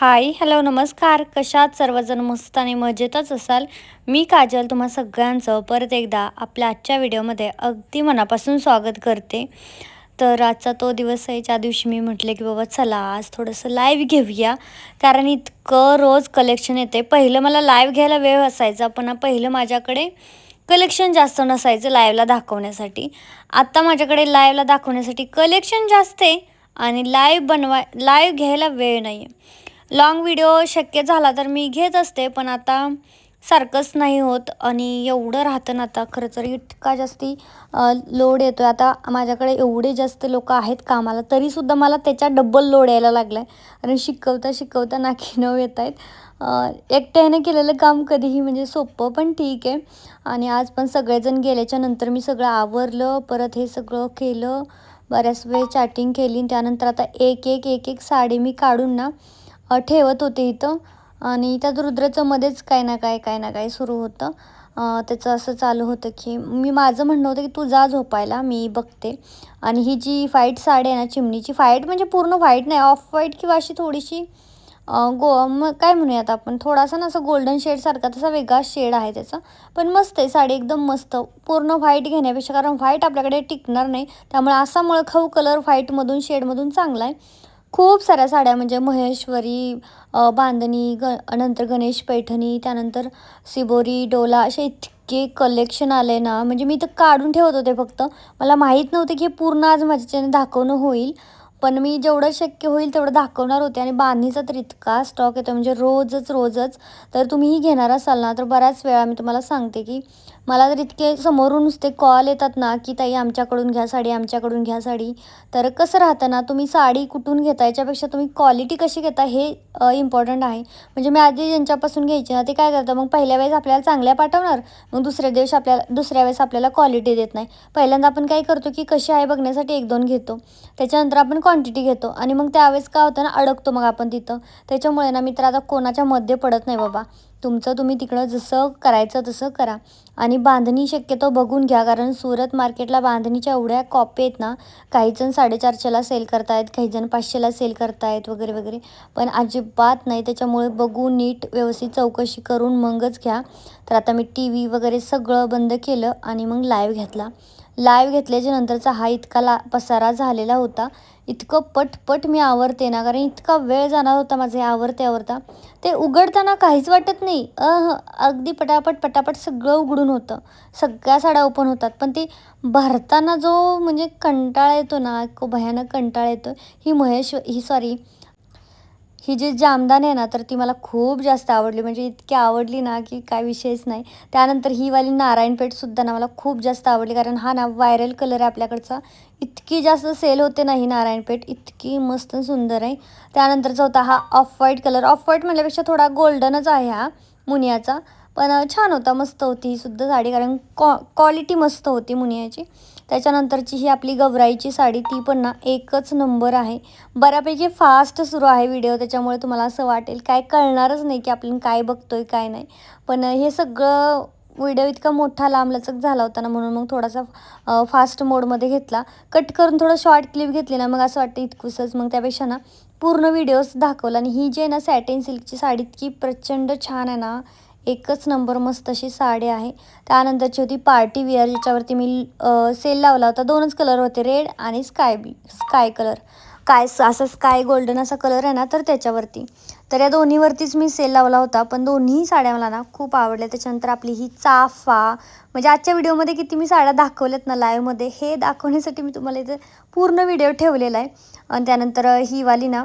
हाय, hello, नमस्कार. कशात सर्वजण मस्त आणि मजेतच असाल. मी काजल तुम्हा सगळ्यांचं परत एकदा आपल्या आजच्या व्हिडिओमध्ये अगदी मनापासून स्वागत करते. तर आजचा तो दिवस आहे ज्या दिवशी मी म्हटले की बाबा चला आज थोडंसं लाईव्ह घेऊया. कारण इतकं रोज कलेक्शन येते. पहिलं मला लाईव्ह घ्यायला वेळ असायचा, पण पहिलं माझ्याकडे कलेक्शन जास्त नसायचं लाईव्हला दाखवण्यासाठी. आत्ता माझ्याकडे लाईव्हला दाखवण्यासाठी कलेक्शन जास्त आहे आणि लाईव्ह घ्यायला वेळ नाही आहे. लाँग व्हिडिओ शक्य झाला तर मी घेत असते, पण आता सारखंच नाही होत आणि एवढं राहतं ना आता खरं तर इतका जास्ती लोड येतो आहे. आता माझ्याकडे एवढे जास्त लोकं आहेत कामाला, तरीसुद्धा मला त्याच्या डबल लोड यायला लागला आहे. आणि शिकवता शिकवता नाकी नऊ येत आहेत. एकट्याने केलेलं काम कधीही म्हणजे सोपं पण ठीक आहे. आणि आज पण सगळेजण गेल्याच्या नंतर मी सगळं आवरलं, परत हे सगळं केलं, बऱ्याच वेळ चॅटिंग केली. त्यानंतर आता एक एक साडी मी काढून ना ठेवत होते इथं. आणि त्या रुद्राचं मध्येच काय ना काय सुरू होतं. त्याचं असं चालू होतं की माझं म्हणणं होतं की तू जा झोपायला, मी बघते. आणि ही जी व्हाईट साडी आहे ना, चिमणीची व्हाईट म्हणजे पूर्ण व्हाईट नाही, ऑफ व्हाईट किंवा अशी थोडीशी मग काय म्हणूयात आपण, थोडासा ना असं गोल्डन शेडसारखा तसा वेगळा शेड आहे त्याचा. पण मस्त आहे साडी, एकदम मस्त. पूर्ण व्हाईट घेण्यापेक्षा, कारण व्हाईट आपल्याकडे टिकणार नाही, त्यामुळे असा मळखाऊ कलर व्हाईटमधून शेडमधून चांगला आहे. खूप साऱ्या साड्या म्हणजे महेश्वरी, बांधणी, नंतर गणेश पैठणी, त्यानंतर सिबोरी, डोला, असे इतके कलेक्शन आले ना, म्हणजे मी तर काढून ठेवत होते फक्त. मला माहीत नव्हतं की हे पूर्ण आज माझ्याच्याने दाखवणं होईल. पण मी जेवढं शक्य होईल तेवढं दाखवणार होते. आणि बांधणीचा तर इतका स्टॉक येतो म्हणजे रोजच. तर तुम्हीही घेणार असाल ना, तर बऱ्याच वेळा मी तुम्हाला सांगते की मला तर इतके समोरून नुसते कॉल येतात ना, की ताई आमच्याकडून घ्या साडी, आमच्याकडून घ्या साडी. तर कसं राहतं ना, तुम्ही साडी कुठून घेता याच्यापेक्षा तुम्ही क्वालिटी कशी घेता हे इम्पॉर्टंट आहे. म्हणजे मी आधी ज्यांच्यापासून घ्यायची ना, ते काय करतात मग पहिल्या वेळेस आपल्याला चांगल्या पाठवणार, मग दुसऱ्या वेळेस आपल्याला क्वालिटी देत नाही. पहिल्यांदा आपण काय करतो की कशी आहे बघण्यासाठी 1-2 घेतो. त्याच्यानंतर आपण क्वांटिटी घेतो आणि मग त्यावेळेस काय होतं ना, अडकतो मग आपण तिथं. त्याच्यामुळे ना मी तर आता कोणाच्या मध्ये पडत नाही बाबा. तुमचं तुम्ही तिकडं जसं करायचं तसं करा. आणि बांधणी शक्यतो बघून घ्या, कारण सुरत मार्केटला बांधणीच्या एवढ्या कॉपी आहेत ना, काहीजण 450ला सेल करतायत, काहीजण 500ला सेल करतायत वगैरे. पण अजिबात नाही. त्याच्यामुळे बघून नीट व्यवस्थित चौकशी करून मगच घ्या. तर आता मी टी व्ही वगैरे सगळं बंद केलं आणि मग लाईव्ह घेतला. लाईव्ह घेतल्याच्या नंतरचा हा इतका पसारा झालेला होता. इतकं पटपट मी आवरते ना, कारण इतका वेळ जाणार होता माझे आवरता. ते उघडताना काहीच वाटत नाही. अगदी पटापट सगळं उघडून होतं. सगळ्या साड्या ओपन होतात. पण ते भरताना जो म्हणजे कंटाळा येतो ना, खूप भयानक कंटाळा येतो. ही जी जामदानी आहे ना, तर ती मला खूप जास्त आवडली. म्हणजे इतकी आवडली ना, की काय विषयच नाही. त्यानंतर ही वाली नारायणपेठसुद्धा ना मला खूप जास्त आवडली, कारण हा ना व्हायरल कलर आहे आपल्याकडचा. इतकी जास्त सेल होते ना ही नारायणपेठ, इतकी मस्त सुंदर आहे. त्यानंतरचा होता हा off white colour. Off white म्हणल्यापेक्षा थोडा गोल्डनच आहे हा मुनियाचा. पण छान होता, मस्त होती ही सुद्धा साडी, कारण क्वालिटी मस्त होती मुनियाची. त्याच्यानंतरची ही आपली गवराईची साडी, ती पण ना एकच नंबर आहे. बऱ्यापैकी फास्ट सुरू आहे व्हिडिओ, त्याच्यामुळे तुम्हाला असं वाटेल काय कळणारच नाही की आपण काय बघतोय काय नाही. पण हे सगळं व्हिडिओ इतका मोठा लांबलचक झाला होता ना, म्हणून मग थोडासा फास्ट मोडमध्ये घेतला. कट करून थोडं शॉर्ट क्लिप घेतली ना, मग असं वाटतं इतकुसंच. मग त्यापेक्षा ना पूर्ण व्हिडिओज दाखवला. आणि ही जी आहे ना सॅटिन सिल्कची साडी, इतकी प्रचंड छान आहे ना, एकच नंबर मस्त अशी साडी आहे. त्यानंतरची होती पार्टी वेअर, ज्याच्यावरती मी सेल लावला होता. 2च कलर होते, रेड आणि स्काय कलर. असं स्काय गोल्डन असा कलर आहे ना, तर त्याच्यावरती. तर या दोन्हीवरतीच मी सेल लावला होता. पण दोन्ही साड्या मला ना खूप आवडल्या. त्याच्यानंतर आपली ही चाफा, म्हणजे आजच्या व्हिडिओमध्ये किती मी साड्या दाखवल्यात ना लाईव्हमध्ये, हे दाखवण्यासाठी मी तुम्हाला इथे पूर्ण व्हिडिओ ठेवलेला आहे. आणि त्यानंतर ही वाली ना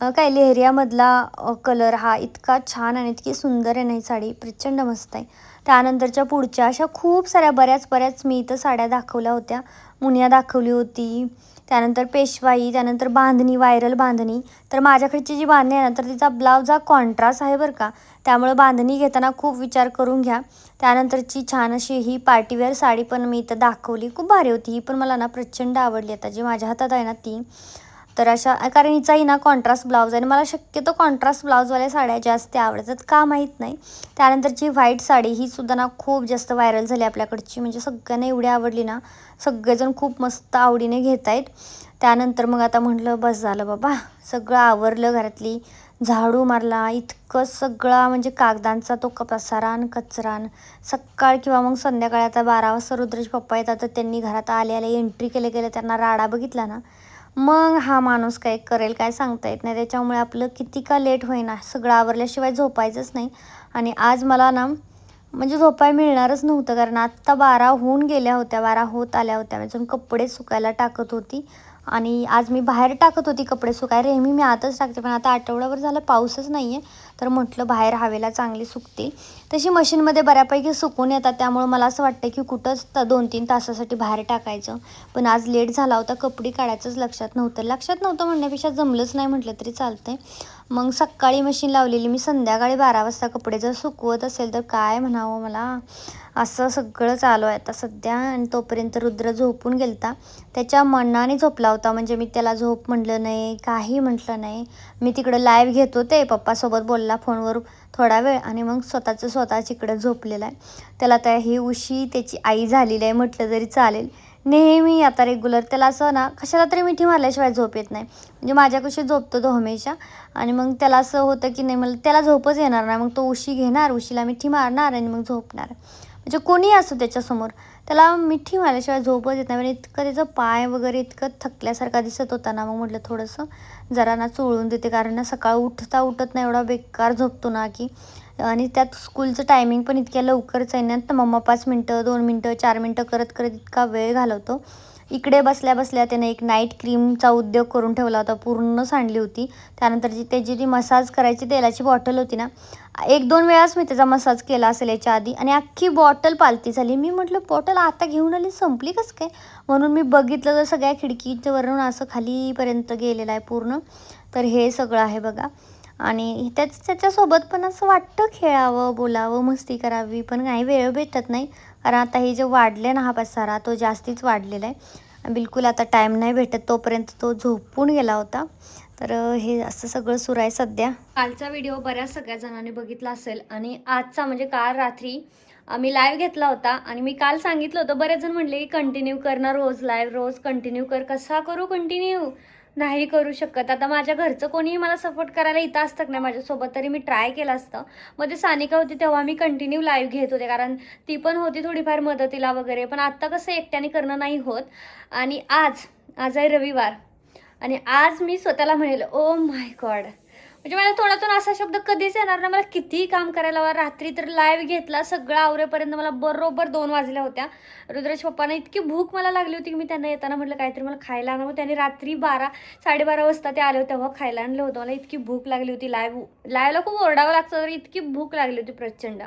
काय लेहरियामधला कलर, हा इतका छान आणि इतकी सुंदर आहे ना ही साडी, प्रचंड मस्त आहे. त्यानंतरच्या पुढच्या अशा खूप साऱ्या बऱ्याच मी इथं साड्या दाखवल्या होत्या. मुनिया दाखवली होती, त्यानंतर पेशवाई, त्यानंतर बांधणी, व्हायरल बांधणी. तर माझ्याकडची जी बांधणी आहे ना, तर तिचा ब्लाऊज हा कॉन्ट्रास्ट आहे बरं का, त्यामुळे बांधणी घेताना खूप विचार करून घ्या. त्यानंतरची छान अशी ही पार्टीवेअर साडी पण मी इथं दाखवली, खूप भारी होती ही पण, मला ना प्रचंड आवडली. आता जी माझ्या हातात आहे ना ती, तर अशा, कारण हिचाही ना कॉन्ट्रास्ट ब्लाऊज आहे आणि मला शक्यतो कॉन्ट्रास्ट ब्लाऊजवाल्या साड्या जास्त आवडतात, का माहीत नाही. त्यानंतरची व्हाईट साडी, ही सुद्धा ना खूप जास्त व्हायरल झाली आपल्याकडची, म्हणजे सगळ्यांना एवढी आवडली ना, सगळेजण खूप मस्त आवडीने घेत आहेत. त्यानंतर मग आता म्हटलं बस झालं बाबा, सगळं आवरलं, घरातली झाडू मारला, इतकं सगळा म्हणजे कागदांचा तो पसारा आणि कचरा. सकाळ किंवा मग संध्याकाळी आता 12 वाजता रुद्रेश पप्पा येतात, तर त्यांनी घरात आले आले एंट्री केले केले त्यांना राडा बघितला ना, मग हा माणूस काय करेल काय सांगता येत नाही. त्याच्यामुळे आपलं किती का लेट होईना सगळं आवरल्याशिवाय झोपायचंच नाही. आणि आज मला ना म्हणजे झोपाय मिळणारच नव्हतं, कारण आत्ता 12 होऊन गेल्या होत्या, 12 होत आल्या होत्या. अजून कपडे सुकायला टाकत होती आणि आज मी बाहेर टाकत होती कपडे सुकायला. नेहमी मी आतच टाकते, पण आता आठवड्याभर झालं पाऊसच नाही आहे, तर म्हटलं बाहेर हवेला चांगली सुकतील. तशी मशीनमध्ये बऱ्यापैकी सुकून येतात, त्यामुळे मला असं वाटतं की कुठंच 2-3 तासासाठी बाहेर टाकायचं. पण आज लेट झाला होता, कपडे काढायचंच लक्षात नव्हतं म्हणण्यापेक्षा जमलंच नाही म्हटलं तरी चालतंय. मग सकाळी मशीन लावलेली मी, संध्याकाळी 12 वाजता कपडे जर सुकवत असेल तर काय म्हणावं मला. असं सगळं चालू आहे आता सध्या. आणि तोपर्यंत रुद्र झोपून गेलता, त्याच्या मनाने झोपला होता. म्हणजे मी त्याला झोप म्हटलं नाही, काही म्हटलं नाही. मी तिकडं लाईव्ह घेत होते, पप्पासोबत बोलला फोनवर थोडा वेळ आणि मग स्वतःच इकडं झोपलेला आहे. त्याला त्या ही उशी त्याची आई झालेली आहे म्हटलं तरी चालेल. नेहमी आता रेग्युलर त्याला असं ना कशाला तरी मिठी मारल्याशिवाय झोप येत नाही. म्हणजे माझ्यापाशी झोपतो तो हमेशा. आणि मग त्याला असं होतं की नाही, मला त्याला झोपच येणार नाही. मग तो उशी घेणार, उशीला मिठी मारणार आणि मग झोपणार. म्हणजे कोणीही असो त्याच्यासमोर, त्याला मिठी मारल्याशिवाय झोपच येत नाही. म्हणजे इतकं त्याचं पाय वगैरे इतकं थकल्यासारखा दिसत होता ना, मग म्हटलं थोडंसं जरा ना चोळून देते, कारण ना सकाळ उठता उठत नाही एवढा बेकार झोपतो ना की. आणि त्यात स्कूलचं टायमिंग पण इतक्या लवकरच आहे ना, तर मम्मा 5 मिनटं 2 मिनटं 4 मिनटं करत करत इतका वेळ घालवतो. इकडे बसल्या बसल्या त्याने एक नाईट क्रीमचा उद्योग करून ठेवला होता, पूर्ण सांडली होती. त्यानंतर त्याची जी मसाज करायची तेलाची बॉटल होती ना, 1-2 वेळाच मी त्याचा मसाज केला असेल याच्या आधी, आणि अख्खी बॉटल पालती झाली. मी म्हटलं बॉटल आता घेऊन आली, संपली कसं काय. म्हणून मी बघितलं तर सगळ्या खिडकीवरून असं खालीपर्यंत गेलेलं आहे पूर्ण. तर हे सगळं आहे बघा. आणि त्याच्यासोबत पण असं वाटतं खेळावं, बोलावं, मस्ती करावी, पण काही वेळ भेटत नाही. कारण आता हे जे वाढले ना हा पसारा, तो जास्तीच वाढलेला आहे. बिलकुल आता टाईम नाही भेटत. तोपर्यंत तो झोपून गेला होता. तर हे असं सगळं सुरू आहे सध्या. कालचा व्हिडिओ बऱ्याच सगळ्या जणांनी बघितला असेल, आणि आजचा म्हणजे काल रात्री मी लाईव्ह घेतला होता. आणि मी काल सांगितलं होतं, बरेच जण म्हणले की कंटिन्यू कर ना रोज लाईव्ह, रोज कंटिन्यू कर. कसा करू कंटिन्यू, नाही करू शकत. आता माझ्या घरचं कोणीही मला सपोर्ट करायला इथं असतं नाही माझ्यासोबत, तरी मी ट्राय केलं असतं. मध्ये सानिका होती तेव्हा मी कंटिन्यू लाईव्ह घेत होते, कारण ती पण होती थोडीफार मदतीला वगैरे. पण आत्ता कसं एकट्याने करणं नाही होत. आणि आज आहे रविवार, आणि आज मी स्वतःला म्हणेल ओ माय गॉड, म्हणजे मला तोंडातून असा शब्द कधीच येणार ना, मला कितीही काम करायला हवं. रात्री तर लाईव्ह घेतला, सगळं आवरेपर्यंत मला बरोबर 2 वाजल्या होत्या. रुद्रेश पप्पांना इतकी भूक मला लागली होती की मी त्यांना येताना म्हटलं काहीतरी मला खायला आणा. मग त्यांनी रात्री 12-12:30 वाजता ते आले होते, तेव्हा खायला आणलं होतं. मला इतकी भूक लागली होती, लाईव्हला खूप ओरडावं लागतं, तर इतकी भूक लागली होती प्रचंड.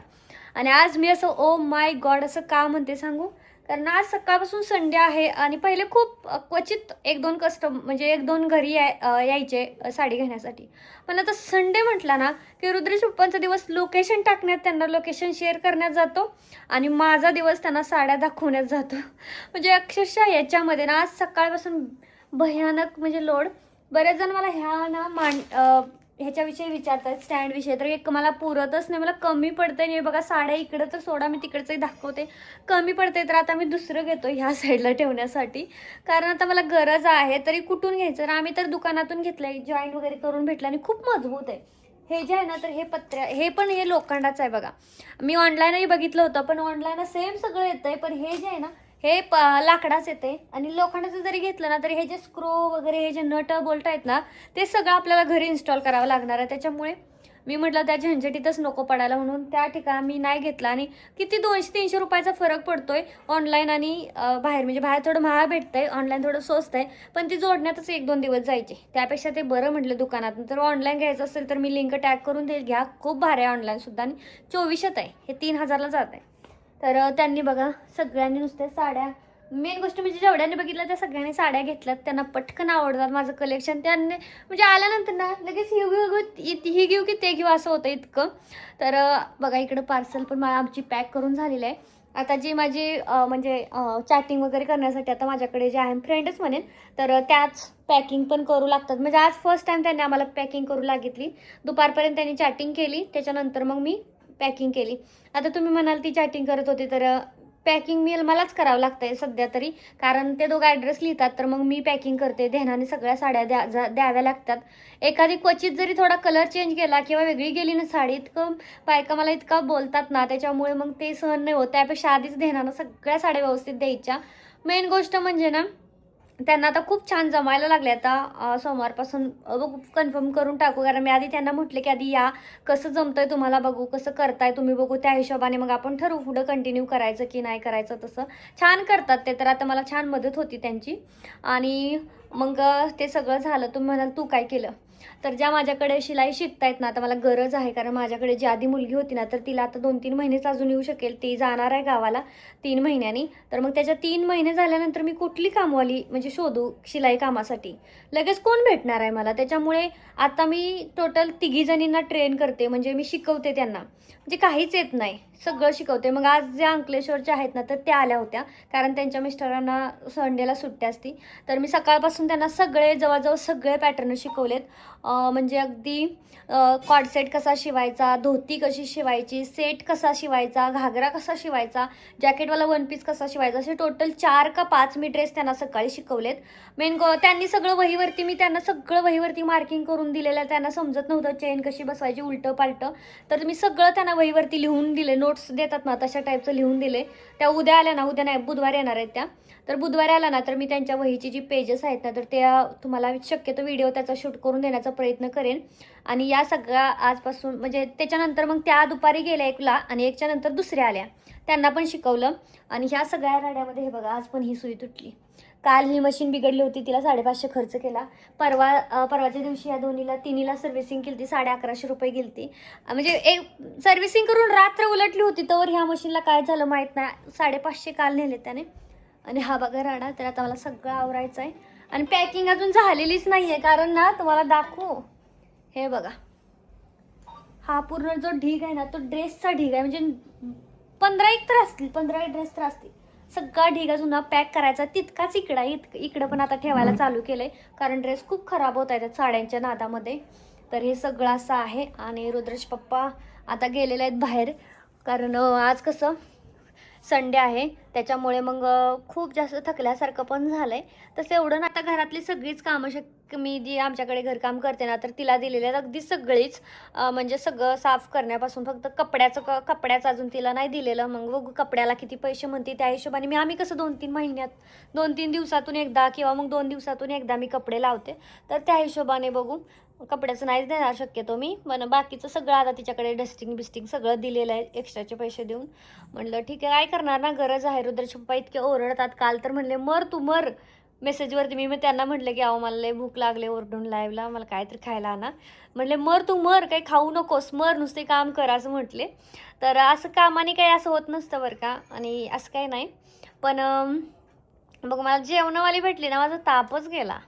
आणि आज मी असं ओ माय गॉड असं का म्हणते सांगू, कारण आज सकाळपासून संडे आहे. आणि पहिले खूप क्वचित 1-2 म्हणजे 1-2 घरी यायचे साडी घेण्यासाठी. पण आता संडे म्हटला ना की रुद्रेश पप्पांचा दिवस लोकेशन टाकण्यात, त्यांना लोकेशन शेअर करण्यात जातो, आणि माझा दिवस त्यांना साड्या दाखवण्यात जातो. म्हणजे अक्षरशः याच्यामध्ये ना आज सकाळपासून भयानक म्हणजे लोड. बरेच जण मला ह्याच्याविषयी विचारतात, स्टँडविषयी, तर एक मला पुरतच नाही, मला कमी पडतंय. नाही बघा साड्या इकडं तर सोडा, मी तिकडचंही दाखवते, कमी पडते. तर आता मी दुसरं घेतो ह्या साईडला ठेवण्यासाठी, कारण आता मला गरज आहे. तरी कुठून घ्यायचं, तर आम्ही तर दुकानातून घेतलं आहे, जॉईन वगैरे करून भेटलं, आणि खूप मजबूत आहे. हे जे आहे ना, तर हे पण हे लोखंडाचं आहे बघा. मी ऑनलाईनही बघितलं होतं, पण ऑनलाईन सेम सगळं येतं आहे, पण हे जे आहे ना हे लाकडाच येते. आणि लोखंडाचं जरी घेतलं ना तरी हे जे स्क्रू वगैरे, हे जे नट बोल्ट आहेत ना, ते सगळं आपल्याला घरी इन्स्टॉल करावं लागणार आहे. त्याच्यामुळे मी म्हटलं त्या झंझटीतच नको पडायला, म्हणून त्या ठिकाणी मी नाही घेतला. आणि किती 200-300 रुपयाचा फरक पडतोय ऑनलाईन आणि बाहेर. म्हणजे बाहेर थोडं महाग भेटतंय, ऑनलाईन थोडं स्वस्त आहे, पण ती जोडण्यातच 1-2 दिवस जायचे. त्यापेक्षा ते बरं म्हटलं दुकानातून. तर ऑनलाईन घ्यायचं असेल तर मी लिंक टॅग करून देईल, घ्या. खूप भारी आहे ऑनलाईनसुद्धा, आणि 2400 आहे, हे 3000ला जात आहे. तर त्यांनी बघा सगळ्यांनी नुसत्या साड्या, मेन गोष्ट म्हणजे जेवढ्यांनी बघितलं त्या सगळ्यांनी साड्या घेतल्यात. त्यांना पटकन आवडतात माझं कलेक्शन. त्यांनी म्हणजे आल्यानंतर ना लगेच ही घेऊ की ते घेऊ असं होतं इतकं. तर बघा इकडं पार्सल पण आमची पॅक करून झालेलं आहे. आता जी माझी म्हणजे चॅटिंग वगैरे करण्यासाठी आता माझ्याकडे जे आहे फ्रेंडच म्हणेन, तर त्याच पॅकिंग पण करू लागतात. म्हणजे आज फर्स्ट टाईम त्यांनी आम्हाला पॅकिंग करू लागितली. दुपारपर्यंत त्यांनी चॅटिंग केली, त्याच्यानंतर मग मी पॅकिंग केली. आता तुम्ही म्हणाल ती चॅटिंग करत होती, तर पॅकिंग मलाच करावं लागतं आहे सध्या तरी, कारण ते दोघं ॲड्रेस लिहितात तर मग मी पॅकिंग करते. ध्यानाने सगळ्या साड्या द्याव्या लागतात. एखादी क्वचित जरी थोडा कलर चेंज केला किंवा वेगळी गेली ना साडी, इतकं बायका मला इतका बोलतात ना, त्याच्यामुळे मग ते सहन नाही होत. त्यापेक्षा आधीच ध्यानानं सगळ्या साड्या व्यवस्थित द्यायच्या. मेन गोष्ट म्हणजे ना, त्यांना आता खूप छान जमायला लागले. आता सोमवारपासून बघू, कन्फर्म करून टाकू. कारण मी आधी त्यांना म्हटले की आधी या, कसं जमतंय तुम्हाला बघू, कसं करताय तुम्ही बघू, त्या हिशोबाने मग आपण ठरवू पुढं कंटिन्यू करायचं की नाही करायचं. तसं छान करतात ते, तर आता मला छान मदत होती त्यांची. आणि मग ते सगळं झालं. तुम्ही म्हणाल तू काय केलं, तर ज्या माझ्याकडे शिलाई शिकतायत ना, आता मला गरज आहे, कारण माझ्याकडे जी आधी मुलगी होती ना, तर तिला आता 2-3 महिनेच अजून येऊ शकेल. ती जाणार आहे गावाला 3 महिन्यांनी. तर मग त्याच्या 3 महिने झाल्यानंतर मी कुठली कामवाली म्हणजे शोधू शिलाई कामासाठी, लगेच कोण भेटणार आहे मला. त्याच्यामुळे आता मी टोटल 3 जणींना ट्रेन करते, म्हणजे मी शिकवते त्यांना, म्हणजे काहीच येत नाही, सगळं शिकवते. मग आज ज्या अंकलेश्वरच्या आहेत ना, तर त्या आल्या होत्या, कारण त्यांच्या मिस्टरांना संडेला सुट्टी असती. तर मी सकाळपासून त्यांना सगळे जवळजवळ सगळे पॅटर्न शिकवलेत. म्हणजे अगदी कॉर्डसेट कसा शिवायचा, धोती कशी शिवायची, सेट कसा शिवायचा, घागरा कसा शिवायचा, जॅकेटवाला वन पीस कसा शिवायचा, असे टोटल 4 का 5 मी ड्रेस त्यांना सकाळी शिकवलेत. त्यांनी सगळं वहीवरती, मी त्यांना सगळं वहीवरती मार्किंग करून दिलेलं आहे. त्यांना समजत नव्हतं चेन कशी बसवायची उलटं पालटं, तर मी सगळं त्यांना वहीवरती लिहून दिले. नोट्स देतात ना, तशा टाईपचं लिहून दिले. त्या उद्या आल्या ना, उद्या नाही बुधवारी येणार आहेत त्या, तर बुधवारी आला ना, तर मी त्यांच्या वहीची जी पेजेस आहेत ना, तर त्या तुम्हाला शक्यतो व्हिडिओ त्याचा शूट करून देण्याचा प्रयत्न करेन. आणि या सगळ्या आजपासून म्हणजे त्याच्यानंतर मग त्या दुपारी गेल्या एकला, आणि एकच्या नंतर दुसऱ्या आल्या, त्यांना पण शिकवलं. आणि ह्या सगळ्या राड्यामध्ये हे बघा, आज पण ही सुई तुटली. काल ही मशीन बिघडली होती, तिला 550 खर्च केला. परवाच्या दिवशी या तिन्हीला सर्व्हिसिंग केली ती, 1150 रुपये गेली ती. म्हणजे एक सर्व्हिसिंग करून रात्र उलटली होती, तर ह्या मशीनला काय झालं माहीत नाही. 550 काल नेले त्याने. आणि हा बघा राडा. तर आता मला सगळं आवरायचं आहे, आणि पॅकिंग अजून झालेलीच नाही आहे, कारण ना तुम्हाला दाखवू, हे बघा, हा पूर्ण जो ढीग आहे ना, तो ड्रेसचा ढीग आहे. म्हणजे 15 ड्रेस तर असतील. सगळा ढीग अजून ना पॅक करायचा, तितकाच इकडं पण आता ठेवायला चालू केलं आहे, कारण ड्रेस खूप खराब होत आहेत साड्यांच्या नादामध्ये. तर हे सगळं असं आहे. आणि रुद्रेश पप्पा आता गेलेले आहेत बाहेर, कारण आज कसं संडे आहे, त्याच्यामुळे मग खूप जास्त थकल्यासारखं पण झालं आहे. तसं एवढं ना, आता घरातली सगळीच कामं मी जी आमच्याकडे घरकाम करते ना, तर तिला दिलेले आहेत अगदी सगळीच. म्हणजे सगळं साफ करण्यापासून, फक्त कपड्याचं अजून तिला नाही दिलेलं. मग बघू कपड्याला किती पैसे म्हणते, त्या हिशोबाने आम्ही कसं 2-3 दिवसातून एकदा किंवा मग 2 दिवसातून एकदा मी कपडे लावते, तर त्या हिशोबाने बघू. कपड्याचं नाहीच देणार शक्यतो मी, पण बाकीचं सगळं आता तिच्याकडे डस्टिंग बिस्टिंग सगळं दिलेलं आहे एक्स्ट्राचे पैसे देऊन. म्हटलं ठीक आहे, काय करणार ना, गरज आहे. रुद्रेश पप्पा इतके ओरडतात. काल तर म्हणले मर तू मर मेसेजवरती. मी त्यांना म्हटलं की अहो मला लय भूक लागले, ओरडून लाईव्हला, मला काहीतरी खायला आणा. म्हटले मर तू मर, काही खाऊ नकोस, मर, नुसते काम कर असं म्हटले. तर असं कामाने काही असं होत नसतं बरं का, आणि असं काही नाही. पण बघ, मला जेवणवाली भेटली ना, माझा तापच गेला.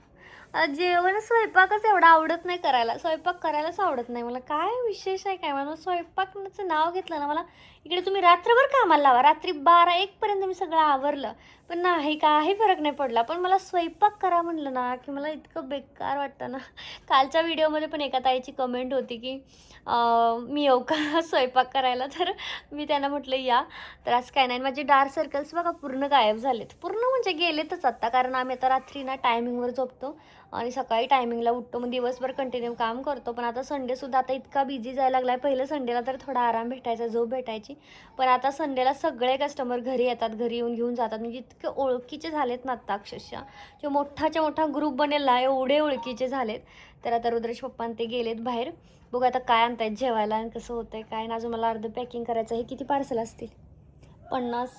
जेवण स्वयंपाकच एवढा आवडत नाही करायला, स्वयंपाक करायलाच आवडत नाही मला. काय विशेष आहे काय, मला स्वयंपाकाचं नाव घेतलं ना, मला इकडे तुम्ही रात्रभर कामाला लावा, रात्री 12-1 पर्यंत मी सगळं आवरलं, पण नाही, काही फरक नाही पडला. पण मला स्वयंपाक करा म्हणलं ना, की मला इतकं बेकार वाटतं ना. कालच्या व्हिडिओमध्ये पण एका ताईची कमेंट होती की मी येऊ का स्वयंपाक करायला, तर मी त्यांना म्हटलं या. तर असं काय नाही. माझे डार्क सर्कल्स बघा पूर्ण गायब झालेत, पूर्ण म्हणजे गेलेतच आत्ता, कारण आम्ही आता रात्री ना टायमिंगवर झोपतो आणि सकाळी टायमिंगला उठतो, मग दिवसभर कंटिन्यू काम करतो. पण आता संडेसुद्धा आता इतका बिझी जायला लागला आहे. पहिलं संडेला तर थोडा आराम भेटायचा, झोप भेटायची, पण आता संडेला सगळे कस्टमर घरी येतात, घरी येऊन घेऊन जातात. म्हणजे इतके ओळखीचे झालेत ना आत्ता, अक्षरशः जो मोठा ग्रुप बनेला एवढे ओळखीचे झालेत. तर आता रुद्रेश पप्पान ते गेलेत बाहेर. बघू आता काय आणतायत जेवायला आणि कसं होतंय काय ना. अजून मला अर्ध पॅकिंग करायचं आहे. किती पार्सल असतील, 50.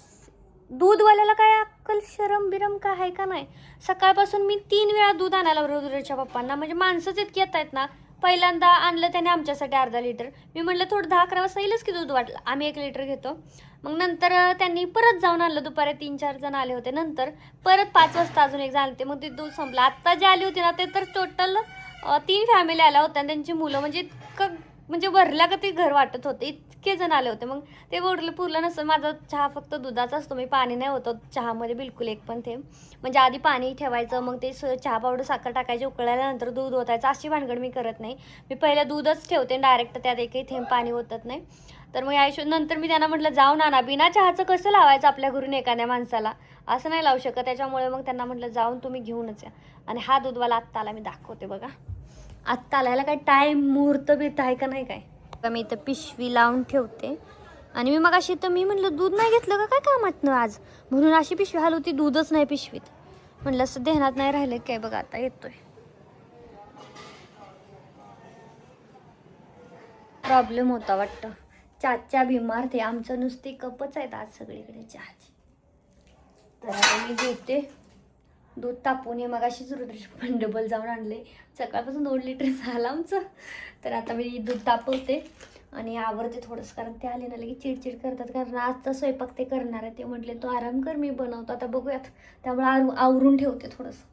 दूधवाल्याला काय अक्कल शरम बिरम काय आहे का नाही. सकाळपासून मी 3 वेळा दूध आणायला रुद्रेशच्या पप्पांना, म्हणजे माणसंच इतकी येत आहेत ना. पहिल्यांदा आणलं त्याने आमच्यासाठी अर्धा लिटर, मी म्हटलं थोडं 10-11 वाजता येईलच की दूध, वाटलं आम्ही 1 लिटर घेतो. मग नंतर त्यांनी परत जाऊन आणलं, दुपारी 3-4 जण आले होते. नंतर परत 5 वाजता अजून एक जण आले, मग ते दूध संपलं. आत्ता जे आली होती ना, ते तर टोटल 3 फॅमिली आल्या होत्या, त्यांची मुलं, म्हणजे इतकं म्हणजे भरल्या का ते घर वाटत होते, इतके जण आले होते. मग ते पुरलं नसतं. माझा चहा फक्त दुधाचा असतो, मी पाणी नाही होतं चहामध्ये बिलकुल एक पण थेंब. म्हणजे आधी पाणी ठेवायचं, मग ते चहा पावडर साखर टाकायची, उकळल्यानंतर दूध ओतायचं, अशी भानगड मी करत नाही. मी पहिलं दूधच ठेवते, डायरेक्ट त्यात एकही थेंब पाणी ओतत नाही. तर मग या नंतर मी त्यांना म्हटलं जाऊ ना बिना चहाचं कसं लावायचं आपल्या घरून एखाद्या माणसाला, असं नाही लावू शकत. त्याच्यामुळे मग त्यांना म्हटलं जाऊन तुम्ही घेऊनच या. आणि हा दूधवाला आत्ता आला, मी दाखवते बघा. आत्ता आला, ह्याला काय टाईम मुहूर्त बीत आहे का नाही काय. मी इथं पिशवी लावून ठेवते. आणि मी मग अशी तर मी म्हटलं दूध नाही घेतलं का काय कामात ना आज, म्हणून अशी पिशवी हलवती, दूधच नाही पिशवीत. म्हटलं असं ध्यानात नाही राहिलं काय. बघा आता येतोय. प्रॉब्लेम होता वाटतं. चाच्या बिमार ते, आमचं नुसती कपच आहेत आज सगळीकडे चहाची. तर आता मी घेते दूध तापवून. हे मग अशीच रुद्रेश पण डबल जाऊन आणले. सकाळपासून 2 लिटर झालं आमचं. तर आता मी दूध तापवते आणि आवरते थोडंसं, कारण ते आले ना लगे चिडचिड करतात. कारण आजचा स्वयंपाक ते करणार आहे. ते म्हटले तू आराम कर, मी बनवतो. आता बघूयात, त्यामुळे आवरून ठेवते थोडंसं.